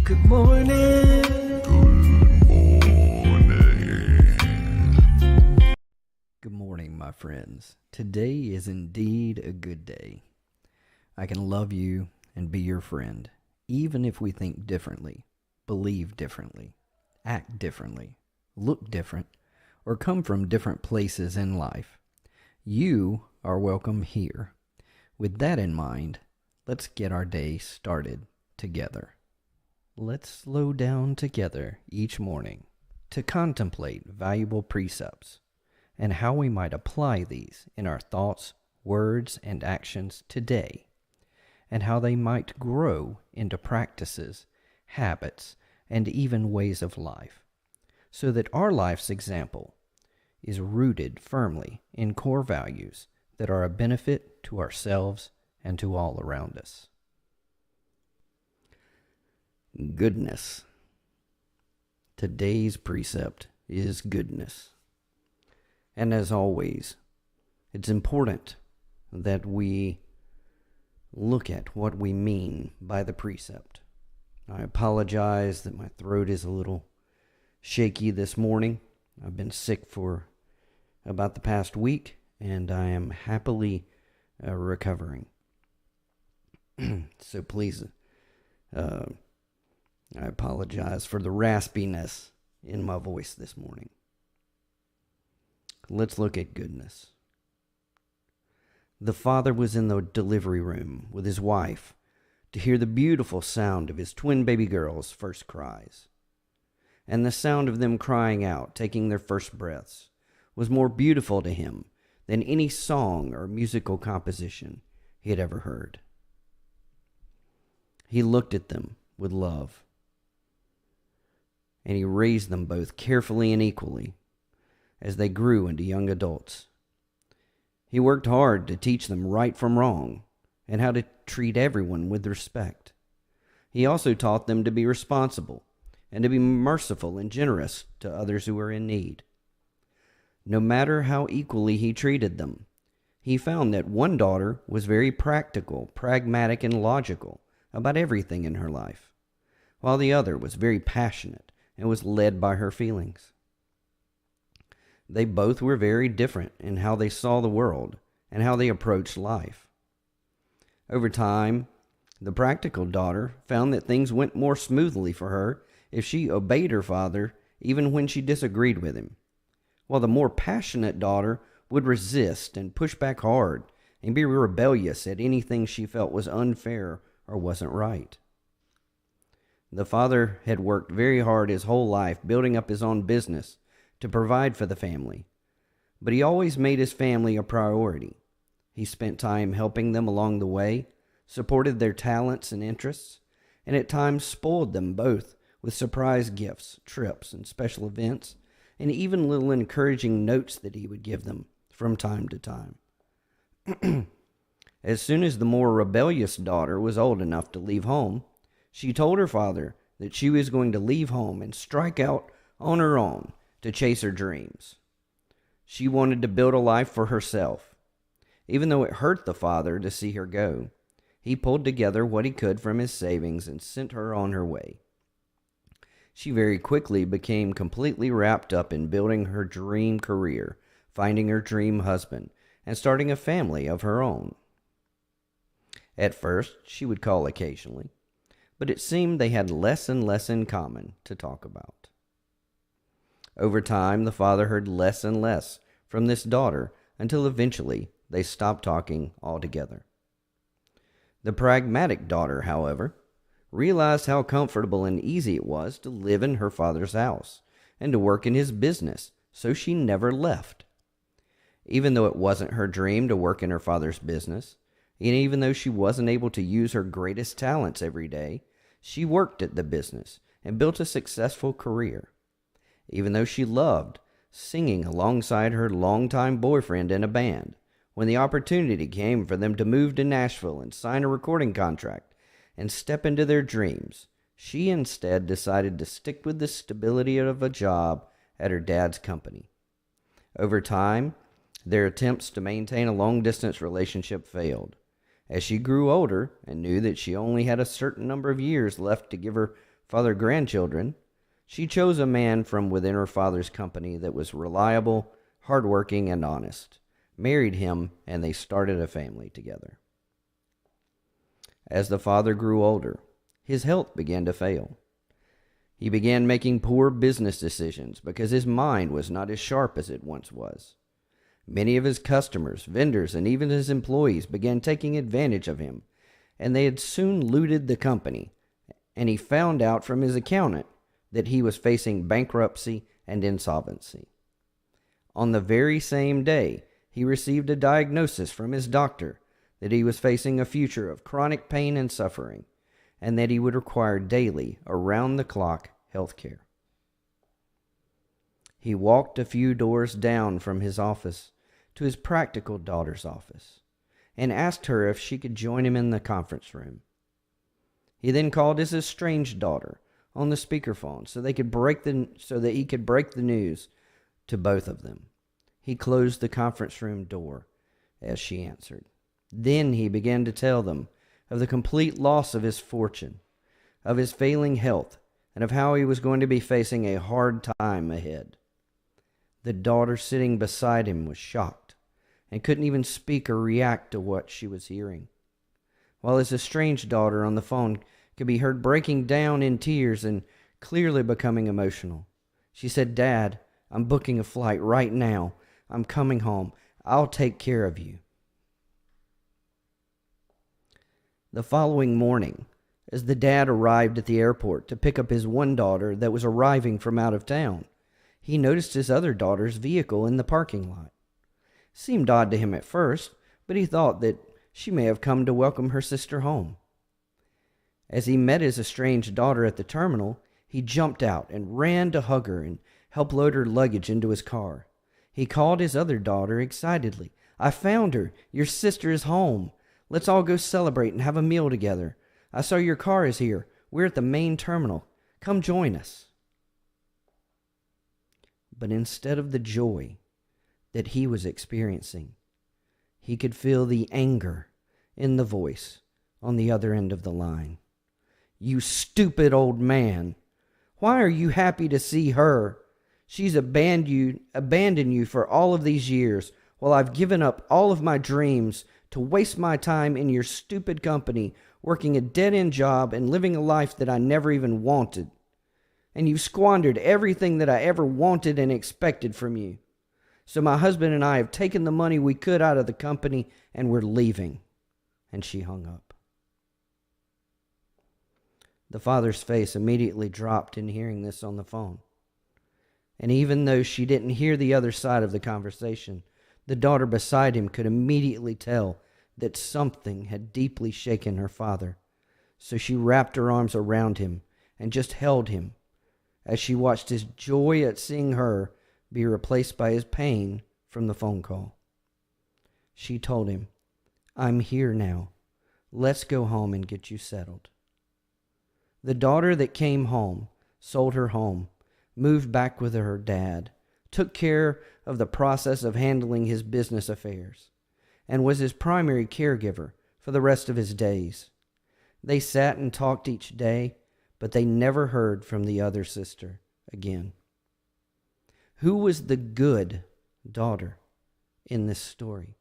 Good morning. Good morning, my friends. Today is indeed a good day. I can love you and be your friend, even if we think differently, believe differently, act differently, look different, or come from different places in life. You are welcome here. With that in mind, let's get our day started together. Let's slow down together each morning to contemplate valuable precepts and how we might apply these in our thoughts, words, and actions today, and how they might grow into practices, habits, and even ways of life, so that our life's example is rooted firmly in core values that are a benefit to ourselves and to all around us. Goodness. Today's precept is goodness. And as always, it's important that we look at what we mean by the precept. I apologize that my throat is a little shaky this morning. I've been sick for about the past week, and I am happily recovering. So please, I apologize for the raspiness in my voice this morning. Let's look at goodness. The father was in the delivery room with his wife to hear the beautiful sound of his twin baby girls' first cries. And the sound of them crying out, taking their first breaths, was more beautiful to him than any song or musical composition he had ever heard. He looked at them with love, and he raised them both carefully and equally as they grew into young adults. He worked hard to teach them right from wrong and how to treat everyone with respect. He also taught them to be responsible and to be merciful and generous to others who were in need. No matter how equally he treated them, he found that one daughter was very practical, pragmatic, and logical about everything in her life, while the other was very passionate and was led by her feelings. They both were very different in how they saw the world and how they approached life. Over time, the practical daughter found that things went more smoothly for her if she obeyed her father even when she disagreed with him, while the more passionate daughter would resist and push back hard and be rebellious at anything she felt was unfair or wasn't right. The father had worked very hard his whole life building up his own business to provide for the family, but he always made his family a priority. He spent time helping them along the way, supported their talents and interests, and at times spoiled them both with surprise gifts, trips, and special events, and even little encouraging notes that he would give them from time to time. As soon as the more rebellious daughter was old enough to leave home, she told her father that she was going to leave home and strike out on her own to chase her dreams. She wanted to build a life for herself. Even though it hurt the father to see her go, he pulled together what he could from his savings and sent her on her way. She very quickly became completely wrapped up in building her dream career, finding her dream husband, and starting a family of her own. At first, she would call occasionally, but it seemed they had less and less in common to talk about. Over time, the father heard less and less from this daughter until eventually they stopped talking altogether. The pragmatic daughter, however, realized how comfortable and easy it was to live in her father's house and to work in his business, so she never left. Even though it wasn't her dream to work in her father's business, and even though she wasn't able to use her greatest talents every day, she worked at the business and built a successful career. Even though she loved singing alongside her longtime boyfriend in a band, when the opportunity came for them to move to Nashville and sign a recording contract and step into their dreams, she instead decided to stick with the stability of a job at her dad's company. Over time, their attempts to maintain a long-distance relationship failed. As she grew older and knew that she only had a certain number of years left to give her For grandchildren, she chose a man from within her father's company that was reliable, hardworking, and honest, married him, and they started a family together. As the father grew older, his health began to fail. He began making poor business decisions because his mind was not as sharp as it once was. Many of his customers, vendors, and even his employees began taking advantage of him, and they had soon looted the company, and he found out from his accountant that he was facing bankruptcy and insolvency. On the very same day, he received a diagnosis from his doctor that he was facing a future of chronic pain and suffering, and that he would require daily, around-the-clock health care. He walked a few doors down from his office to his practical daughter's office and asked her if she could join him in the conference room. He then called his estranged daughter on the speakerphone so that he could break the news to both of them. He closed the conference room door as she answered. Then he began to tell them of the complete loss of his fortune, of his failing health, and of how he was going to be facing a hard time ahead. The daughter sitting beside him was shocked and couldn't even speak or react to what she was hearing, while his estranged daughter on the phone could be heard breaking down in tears and clearly becoming emotional. She said, "Dad, I'm booking a flight right now. I'm coming home. I'll take care of you." The following morning, as the dad arrived at the airport to pick up his one daughter that was arriving from out of town, he noticed his other daughter's vehicle in the parking lot. It seemed odd to him at first, but he thought that she may have come to welcome her sister home. As he met his estranged daughter at the terminal, he jumped out and ran to hug her and help load her luggage into his car. He called his other daughter excitedly. "I found her. Your sister is home. Let's all go celebrate and have a meal together. I saw your car is here. We're at the main terminal. Come join us." But instead of the joy that he was experiencing, he could feel the anger in the voice on the other end of the line. "You stupid old man. Why are you happy to see her? She's abandoned you for all of these years, while I've given up all of my dreams to waste my time in your stupid company, working a dead-end job and living a life that I never even wanted. And you've squandered everything that I ever wanted and expected from you. So my husband and I have taken the money we could out of the company and we're leaving." And she hung up. The father's face immediately dropped in hearing this on the phone. And even though she didn't hear the other side of the conversation, the daughter beside him could immediately tell that something had deeply shaken her father. So she wrapped her arms around him and just held him as she watched his joy at seeing her be replaced by his pain from the phone call. She told him, "I'm here now. Let's go home and get you settled." The daughter that came home sold her home, moved back with her dad, took care of the process of handling his business affairs, and was his primary caregiver for the rest of his days. They sat and talked each day, but they never heard from the other sister again. Who was the good daughter in this story?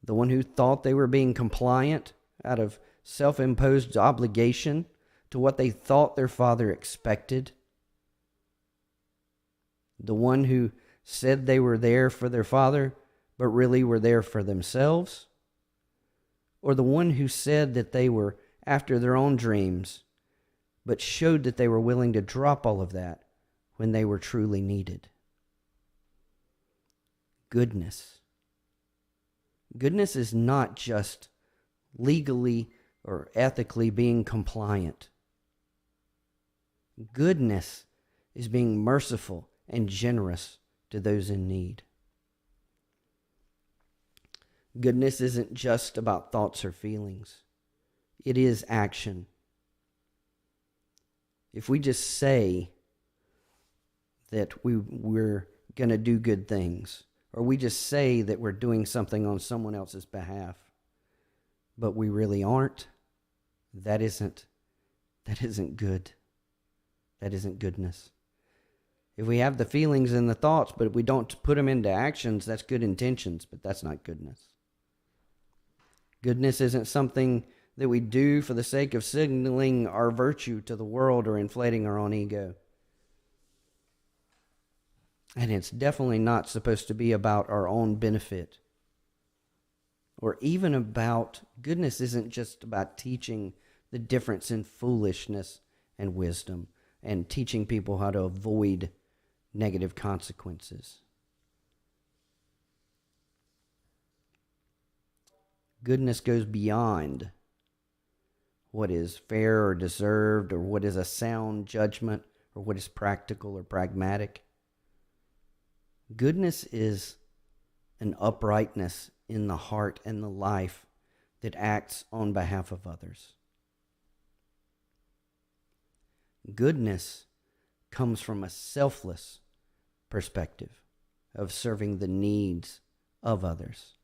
The one who thought they were being compliant out of self-imposed obligation to what they thought their father expected? The one who said they were there for their father, but really were there for themselves? Or the one who said that they were after their own dreams, but showed that they were willing to drop all of that when they were truly needed? Goodness. Goodness is not just legally or ethically being compliant. Goodness is being merciful and generous to those in need. Goodness isn't just about thoughts or feelings. It is action. If we just say that we're going to do good things, or we just say that we're doing something on someone else's behalf, but we really aren't, that isn't good. That isn't goodness. If we have the feelings and the thoughts, but we don't put them into actions, that's good intentions, but that's not goodness. Goodness isn't something that we do for the sake of signaling our virtue to the world or inflating our own ego. And it's definitely not supposed to be about our own benefit. Or even about, goodness isn't just about teaching the difference in foolishness and wisdom and teaching people how to avoid negative consequences. Goodness goes beyond what is fair or deserved, or what is a sound judgment, or what is practical or pragmatic. Goodness is an uprightness in the heart and the life that acts on behalf of others. Goodness comes from a selfless perspective of serving the needs of others.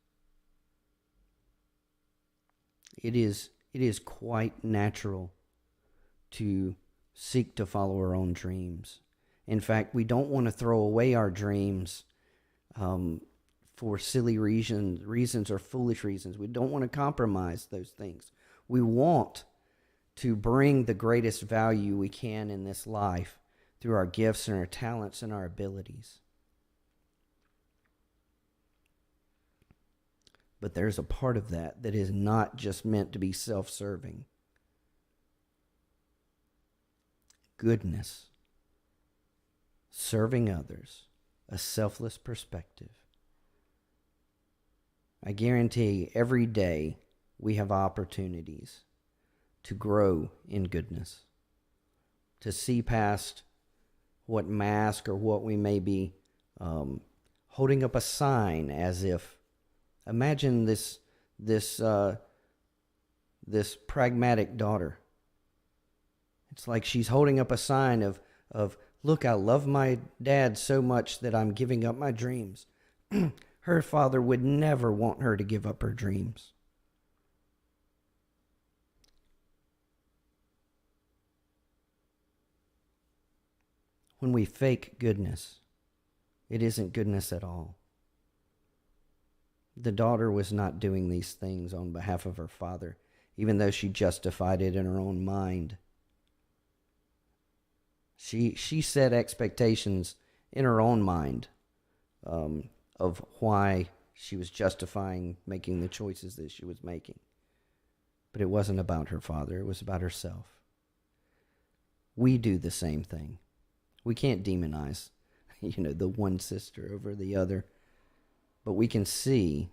It is quite natural to seek to follow our own dreams. In fact, we don't want to throw away our dreams for silly reasons or foolish reasons. We don't want to compromise those things. We want to bring the greatest value we can in this life through our gifts and our talents and our abilities. But there's a part of that that is not just meant to be self-serving. Goodness, serving others, a selfless perspective. I guarantee every day we have opportunities to grow in goodness, to see past what mask or what we may be holding up a sign as if, imagine this pragmatic daughter. It's like she's holding up a sign of look, I love my dad so much that I'm giving up my dreams. Her father would never want her to give up her dreams. When we fake goodness, it isn't goodness at all. The daughter was not doing these things on behalf of her father, even though she justified it in her own mind. She set expectations in her own mind of why she was justifying making the choices that she was making. But it wasn't about her father, it was about herself. We do the same thing. We can't demonize, the one sister over the other. But we can see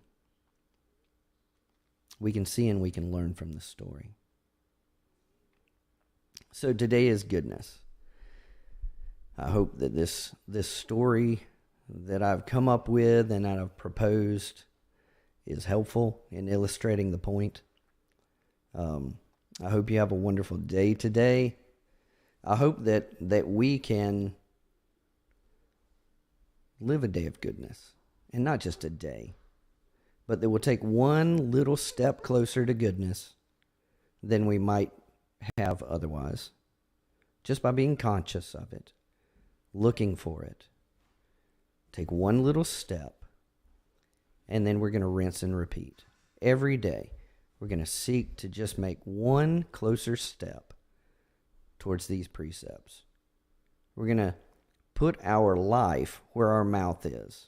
and we can learn from the story. So today is goodness. I hope that this story that I've come up with and that I've proposed is helpful in illustrating the point. I hope you have a wonderful day today. I hope that we can live a day of goodness. And not just a day, but that we'll take one little step closer to goodness than we might have otherwise, just by being conscious of it, looking for it. Take one little step, and then we're going to rinse and repeat. Every day, we're going to seek to just make one closer step towards these precepts. We're going to put our life where our mouth is.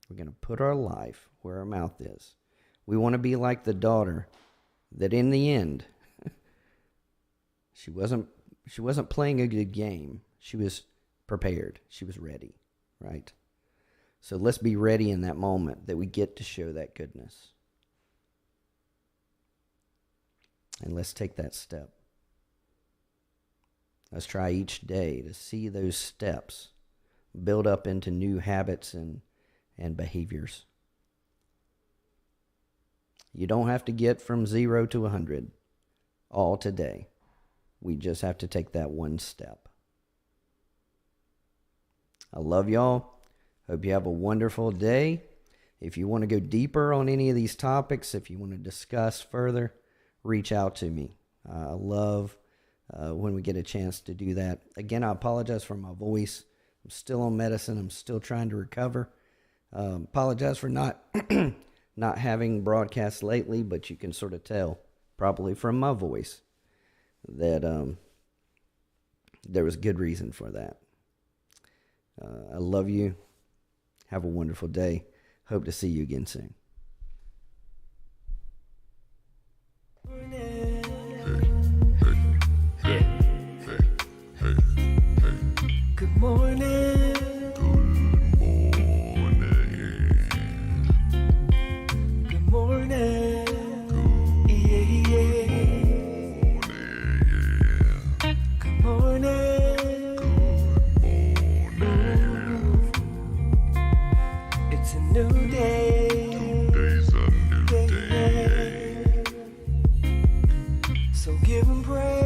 We're going to put our life where our mouth is. We want to be like the daughter that in the end, she wasn't playing a good game. She was prepared. She was ready, right? So let's be ready in that moment that we get to show that goodness. And let's take that step. Let's try each day to see those steps build up into new habits and behaviors. You don't have to get from 0 to 100 all today. We just have to take that one step. I love y'all. Hope you have a wonderful day. If you want to go deeper on any of these topics, if you want to discuss further, reach out to me. I love when we get a chance to do that. Again, I apologize for my voice. I'm still on medicine. I'm still trying to recover. Apologize for not not having broadcasts lately, but you can sort of tell, probably from my voice, that there was good reason for that. I love you. Have a wonderful day. Hope to see you again soon. Good morning. Good morning. Yeah, yeah. Good morning. It's a new day. Today's a new day. So give him praise.